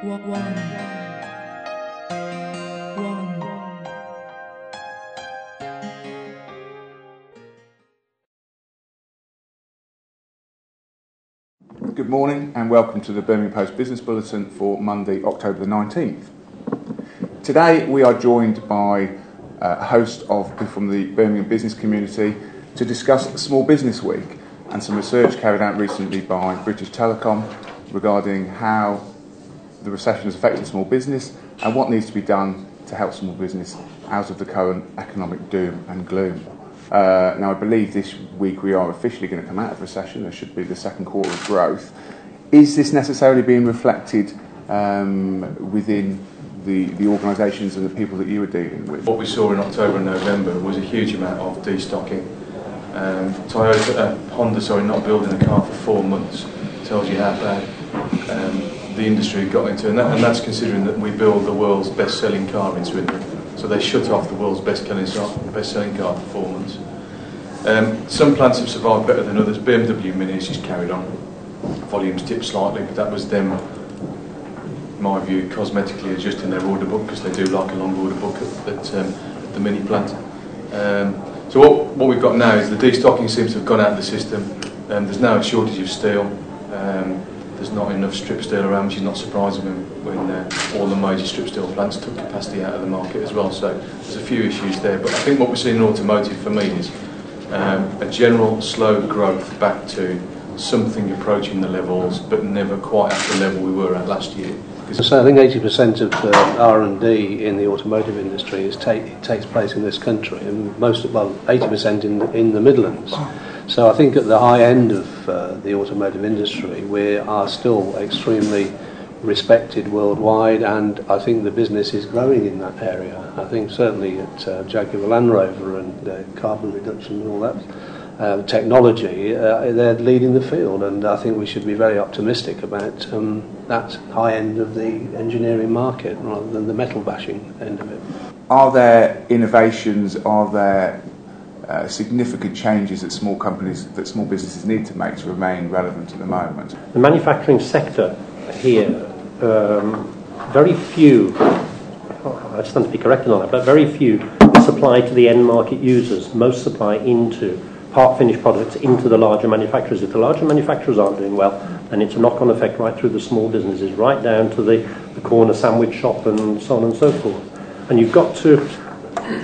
Good morning and welcome to the Birmingham Post Business Bulletin for Monday, October the 19th. Today we are joined by a host of people from the Birmingham business community to discuss Small Business Week and some research carried out recently by British Telecom regarding how the recession has affected small business and what needs to be done to help small business out of the current economic doom and gloom. Now, I believe this week we are officially going to come out of recession. There should be the second quarter of growth. Is this necessarily being reflected within the organisations and the people that you are dealing with? What we saw in October and November was a huge amount of destocking. Honda, not building a car for 4 months tells you how bad the industry got into, and that's considering that we build the world's best-selling car in Swindon. So they shut off the world's best-selling car for 4 months. Some plants have survived better than others. BMW Mini has just carried on. Volumes dipped slightly, but that was them, in my view, cosmetically adjusting their order book, because they do like a long order book at the Mini plant. So what we've got now is the destocking seems to have gone out of the system. There's now a shortage of steel. There's not enough strip steel around, which is not surprising when all the major strip steel plants took capacity out of the market as well. So there's a few issues there. But I think what we're seeing in automotive for me is a general slow growth back to something approaching the levels, but never quite at the level we were at last year. So I think 80% of R&D in the automotive industry takes place in this country, and 80% in the Midlands. So I think at the high end of the automotive industry, we are still extremely respected worldwide, and I think the business is growing in that area. I think certainly at Jaguar Land Rover and carbon reduction and all that technology, they're leading the field, and I think we should be very optimistic about that high end of the engineering market rather than the metal bashing end of it. Are there innovations, are there significant changes that small businesses need to make to remain relevant at the moment? The manufacturing sector here, very few, I stand to be corrected on that, but very few supply to the end market users. Most supply into part finished products into the larger manufacturers. If the larger manufacturers aren't doing well, then it's a knock-on effect right through the small businesses, right down to the corner sandwich shop and so on and so forth. And you've got to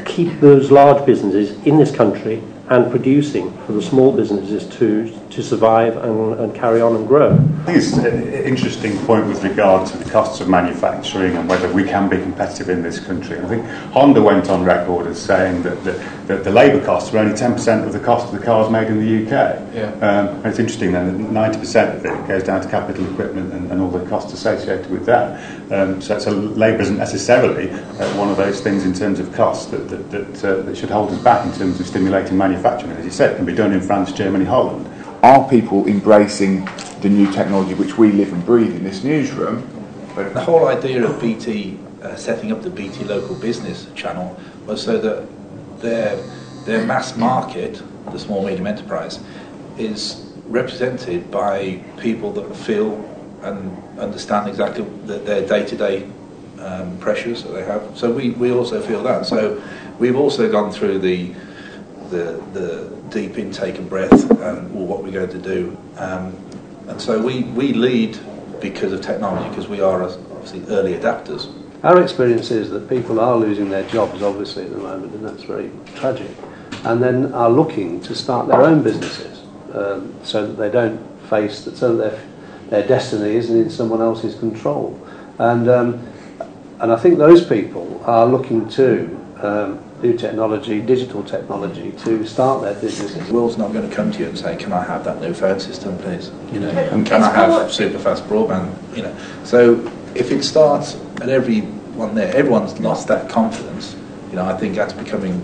keep those large businesses in this country and producing for the small businesses to survive and carry on and grow. I think it's an interesting point with regard to the costs of manufacturing and whether we can be competitive in this country. I think Honda went on record as saying that the labour costs were only 10% of the cost of the cars made in the UK. Yeah. And it's interesting then that 90% of it goes down to capital equipment and all the costs associated with that. So labour isn't necessarily one of those things in terms of cost that should hold us back in terms of stimulating manufacturing. As you said, it can be done in France, Germany, Holland. Are people embracing the new technology which we live and breathe in this newsroom? But the whole idea of BT setting up the BT local business channel was so that their mass market, the small medium enterprise, is represented by people that feel and understand exactly their day-to-day pressures that they have. So we also feel that. So we've also gone through the deep intake and breath or what we're going to do, and so we lead because of technology, because we are obviously early adapters. Our experience is that people are losing their jobs obviously at the moment, and that's very tragic, and then are looking to start their own businesses so that they don't face that, so that their destiny isn't in someone else's control, and I think those people are looking to new technology, digital technology, to start their businesses. The world's not going to come to you and say, "Can I have that new phone system, please?" And can I have super fast broadband? So if it starts at everyone there, everyone's lost that confidence. I think that's coming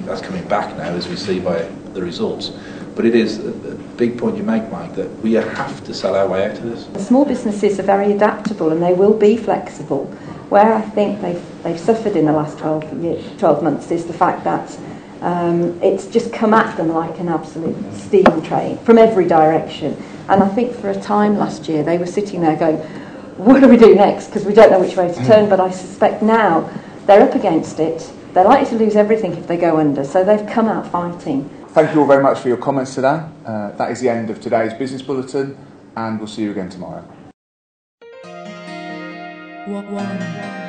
back now, as we see by the results. But it is a big point you make, Mike, that we have to sell our way out of this. Small businesses are very adaptable and they will be flexible. Where I think they've suffered in the last 12 months is the fact that it's just come at them like an absolute steam train from every direction. And I think for a time last year they were sitting there going, what do we do next? Because we don't know which way to turn, but I suspect now they're up against it. They're likely to lose everything if they go under, so they've come out fighting. Thank you all very much for your comments today. That is the end of today's Business Bulletin, and we'll see you again tomorrow. One.